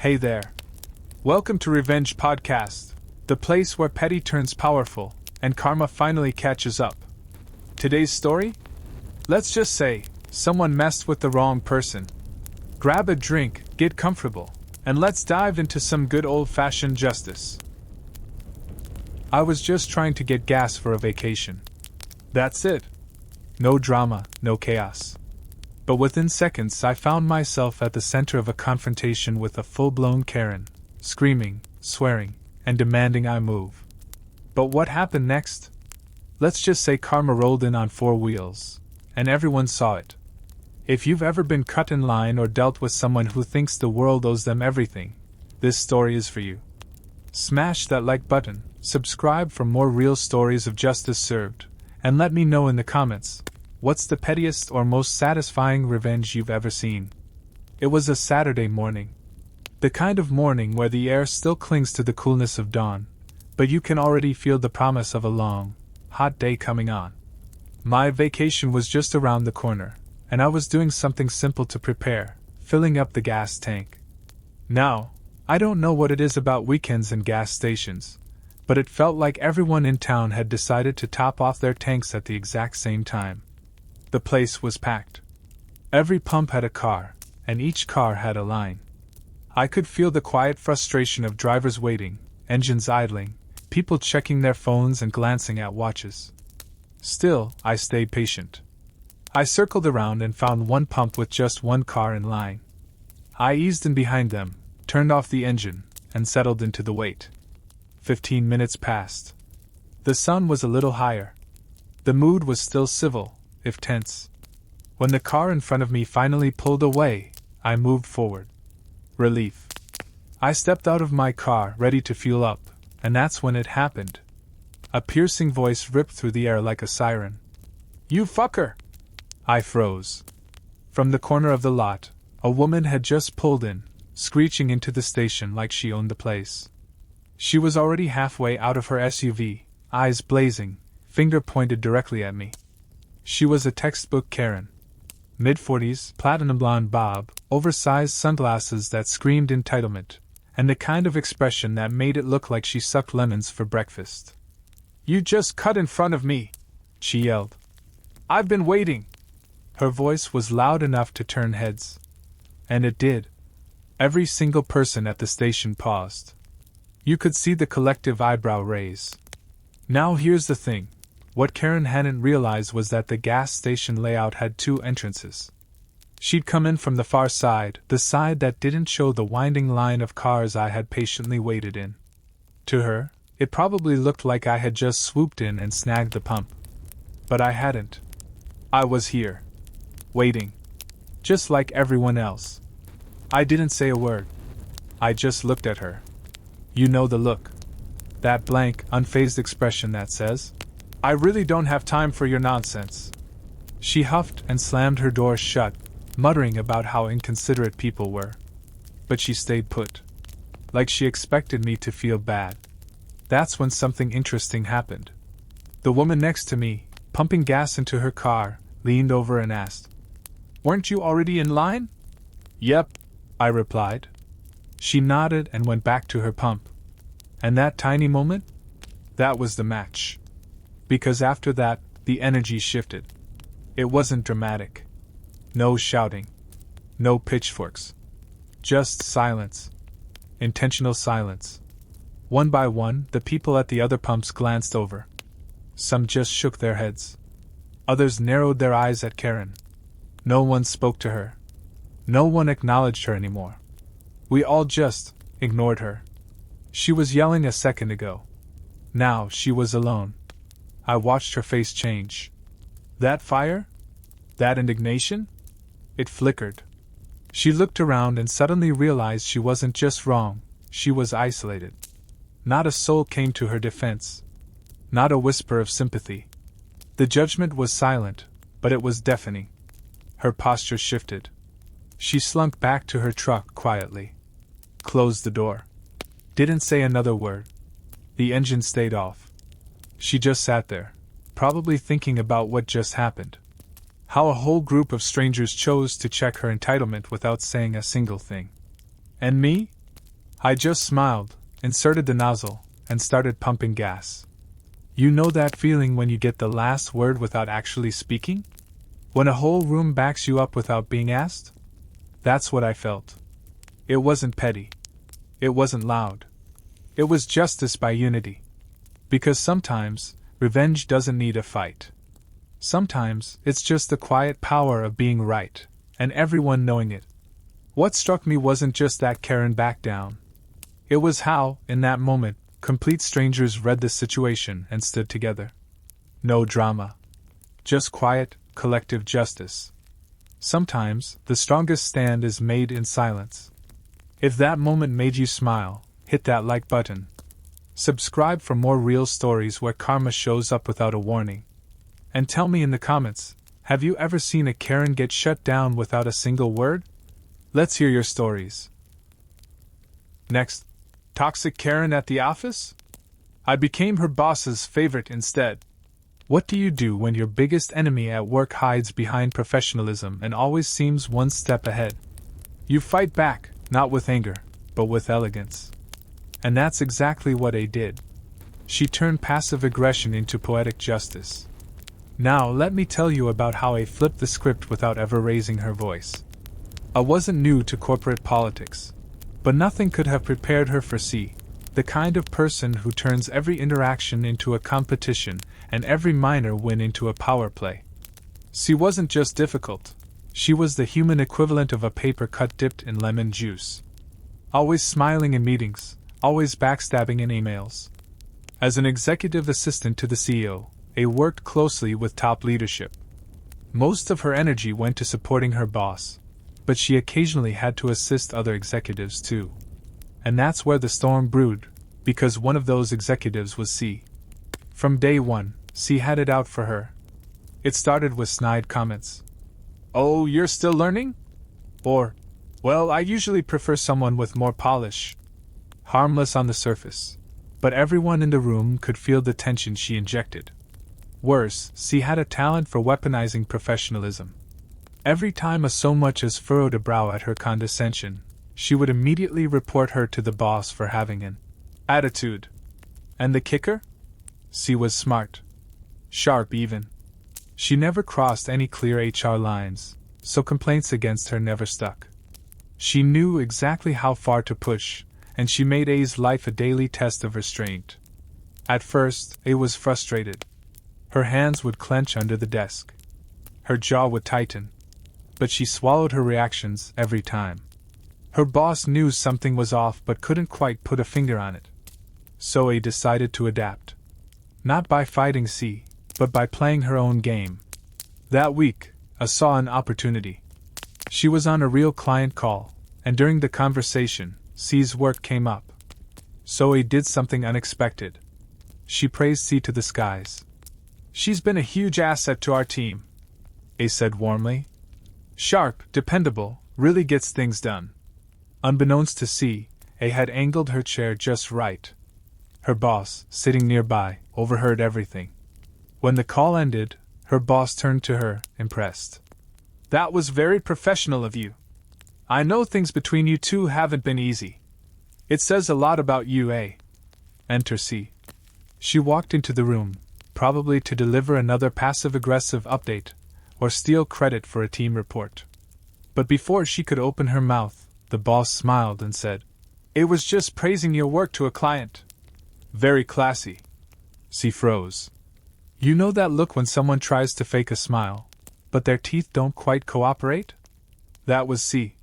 Hey there. Welcome to Revenge Podcast, the place where petty turns powerful, and karma finally catches up. Today's story? Let's just say, someone messed with the wrong person. Grab a drink, get comfortable, and let's dive into some good old-fashioned justice. I was just trying to get gas for a vacation. That's it. No drama, no chaos. But within seconds I found myself at the center of a confrontation with a full-blown Karen, screaming, swearing, and demanding I move. But what happened next? Let's just say karma rolled in on four wheels, and everyone saw it. If you've ever been cut in line or dealt with someone who thinks the world owes them everything, this story is for you. Smash that like button, subscribe for more real stories of justice served, and let me know in the comments, what's the pettiest or most satisfying revenge you've ever seen? It was a Saturday morning. The kind of morning where the air still clings to the coolness of dawn, but you can already feel the promise of a long, hot day coming on. My vacation was just around the corner, and I was doing something simple to prepare, filling up the gas tank. Now, I don't know what it is about weekends and gas stations, but it felt like everyone in town had decided to top off their tanks at the exact same time. The place was packed. Every pump had a car, and each car had a line. I could feel the quiet frustration of drivers waiting, engines idling, people checking their phones and glancing at watches. Still, I stayed patient. I circled around and found one pump with just one car in line. I eased in behind them, turned off the engine, and settled into the wait. 15 minutes passed. The sun was a little higher. The mood was still civil, if tense. When the car in front of me finally pulled away, I moved forward. Relief. I stepped out of my car, ready to fuel up, and that's when it happened. A piercing voice ripped through the air like a siren. "You fucker!" I froze. From the corner of the lot, a woman had just pulled in, screeching into the station like she owned the place. She was already halfway out of her SUV, eyes blazing, finger pointed directly at me. She was a textbook Karen. Mid-40s, platinum blonde bob, oversized sunglasses that screamed entitlement, and the kind of expression that made it look like she sucked lemons for breakfast. "You just cut in front of me!" she yelled. "I've been waiting!" Her voice was loud enough to turn heads. And it did. Every single person at the station paused. You could see the collective eyebrow raise. Now here's the thing. What Karen hadn't realized was that the gas station layout had two entrances. She'd come in from the far side, the side that didn't show the winding line of cars I had patiently waited in. To her, it probably looked like I had just swooped in and snagged the pump. But I hadn't. I was here. Waiting. Just like everyone else. I didn't say a word. I just looked at her. You know the look. That blank, unfazed expression that says, "I really don't have time for your nonsense." She huffed and slammed her door shut, muttering about how inconsiderate people were. But she stayed put. Like she expected me to feel bad. That's when something interesting happened. The woman next to me, pumping gas into her car, leaned over and asked, "Weren't you already in line?" "Yep," I replied. She nodded and went back to her pump. And that tiny moment? That was the match. Because after that, the energy shifted. It wasn't dramatic. No shouting. No pitchforks. Just silence. Intentional silence. One by one, the people at the other pumps glanced over. Some just shook their heads. Others narrowed their eyes at Karen. No one spoke to her. No one acknowledged her anymore. We all just ignored her. She was yelling a second ago. Now she was alone. I watched her face change. That fire? That indignation? It flickered. She looked around and suddenly realized she wasn't just wrong, she was isolated. Not a soul came to her defense. Not a whisper of sympathy. The judgment was silent, but it was deafening. Her posture shifted. She slunk back to her truck quietly. Closed the door. Didn't say another word. The engine stayed off. She just sat there, probably thinking about what just happened. How a whole group of strangers chose to check her entitlement without saying a single thing. And me? I just smiled, inserted the nozzle, and started pumping gas. You know that feeling when you get the last word without actually speaking? When a whole room backs you up without being asked? That's what I felt. It wasn't petty. It wasn't loud. It was justice by unity. Because sometimes, revenge doesn't need a fight. Sometimes, it's just the quiet power of being right, and everyone knowing it. What struck me wasn't just that Karen backed down. It was how, in that moment, complete strangers read the situation and stood together. No drama. Just quiet, collective justice. Sometimes, the strongest stand is made in silence. If that moment made you smile, hit that like button. Subscribe for more real stories where karma shows up without a warning. And tell me in the comments, have you ever seen a Karen get shut down without a single word? Let's hear your stories. Next, toxic Karen at the office? I became her boss's favorite instead. What do you do when your biggest enemy at work hides behind professionalism and always seems one step ahead? You fight back, not with anger, but with elegance. And that's exactly what A did. She turned passive aggression into poetic justice. Now let me tell you about how A flipped the script without ever raising her voice. A wasn't new to corporate politics, but nothing could have prepared her for C, the kind of person who turns every interaction into a competition and every minor win into a power play. C wasn't just difficult. She was the human equivalent of a paper cut dipped in lemon juice. Always smiling in meetings, always backstabbing in emails. As an executive assistant to the CEO, A worked closely with top leadership. Most of her energy went to supporting her boss, but she occasionally had to assist other executives too. And that's where the storm brewed, because one of those executives was C. From day one, C had it out for her. It started with snide comments. "Oh, you're still learning?" Or, "Well, I usually prefer someone with more polish." Harmless on the surface, but everyone in the room could feel the tension she injected. Worse, C had a talent for weaponizing professionalism. Every time a so much as furrowed a brow at her condescension, she would immediately report her to the boss for having an attitude. And the kicker? C was smart. Sharp even. She never crossed any clear HR lines, so complaints against her never stuck. She knew exactly how far to push, and she made A's life a daily test of restraint. At first, A was frustrated. Her hands would clench under the desk. Her jaw would tighten. But she swallowed her reactions every time. Her boss knew something was off but couldn't quite put a finger on it. So A decided to adapt. Not by fighting C, but by playing her own game. That week, A saw an opportunity. She was on a real client call, and during the conversation, C's work came up. So A did something unexpected. She praised C to the skies. "She's been a huge asset to our team," A said warmly. "Sharp, dependable, really gets things done." Unbeknownst to C, A had angled her chair just right. Her boss, sitting nearby, overheard everything. When the call ended, her boss turned to her, impressed. "That was very professional of you. I know things between you two haven't been easy. It says a lot about you, A." Enter C. She walked into the room, probably to deliver another passive-aggressive update, or steal credit for a team report. But before she could open her mouth, the boss smiled and said, "It was just praising your work to a client." Very classy. C froze. You know that look when someone tries to fake a smile, but their teeth don't quite cooperate? That was C.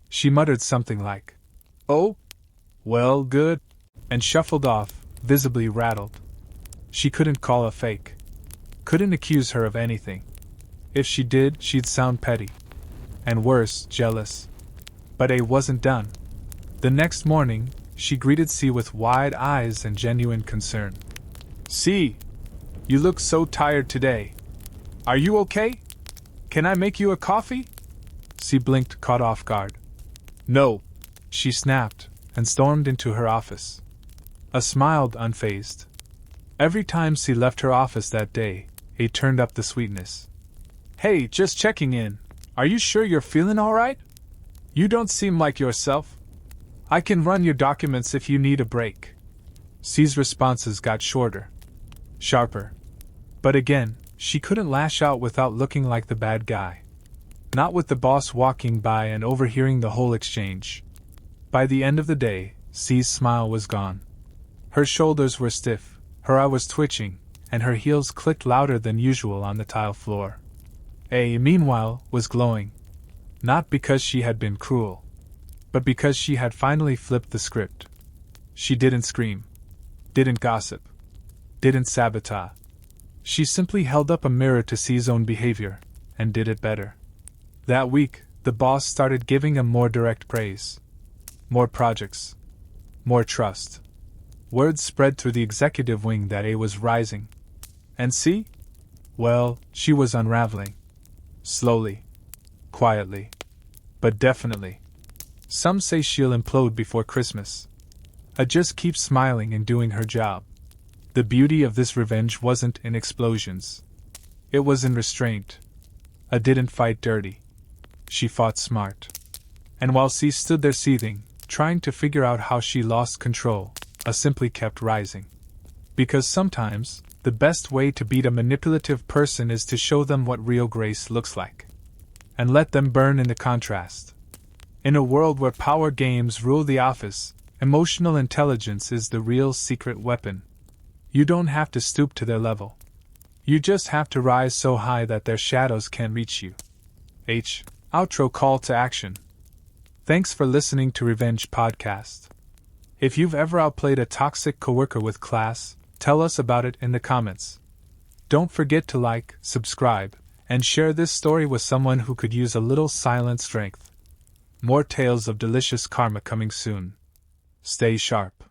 She muttered something like, "Oh? Well, good," and shuffled off, visibly rattled. She couldn't call a fake. Couldn't accuse her of anything. If she did, she'd sound petty. And worse, jealous. But A wasn't done. The next morning, she greeted C with wide eyes and genuine concern. "C, you look so tired today. Are you okay? Can I make you a coffee?" C blinked, caught off guard. "No," she snapped, and stormed into her office. A smiled, unfazed. Every time C left her office that day, A turned up the sweetness. "Hey, just checking in. Are you sure you're feeling all right? You don't seem like yourself." I can run your documents if you need a break. C's responses got shorter, sharper. But again, she couldn't lash out without looking like the bad guy. Not with the boss walking by and overhearing the whole exchange. By the end of the day, C's smile was gone. Her shoulders were stiff, her eye was twitching, and her heels clicked louder than usual on the tile floor. A, meanwhile, was glowing. Not because she had been cruel, but because she had finally flipped the script. She didn't scream, didn't gossip, didn't sabotage. She simply held up a mirror to C's own behavior, and did it better. That week, the boss started giving him more direct praise. More projects. More trust. Word spread through the executive wing that A was rising. And C? Well, she was unraveling. Slowly. Quietly. But definitely. Some say she'll implode before Christmas. A just keep smiling and doing her job. The beauty of this revenge wasn't in explosions. It was in restraint. A didn't fight dirty. She fought smart. And while C stood there seething, trying to figure out how she lost control, A simply kept rising. Because sometimes, the best way to beat a manipulative person is to show them what real grace looks like. And let them burn in the contrast. In a world where power games rule the office, emotional intelligence is the real secret weapon. You don't have to stoop to their level. You just have to rise so high that their shadows can't reach you. Outro call to action. Thanks for listening to Revenge Podcast. If you've ever outplayed a toxic coworker with class, tell us about it in the comments. Don't forget to like, subscribe, and share this story with someone who could use a little silent strength. More tales of delicious karma coming soon. Stay sharp.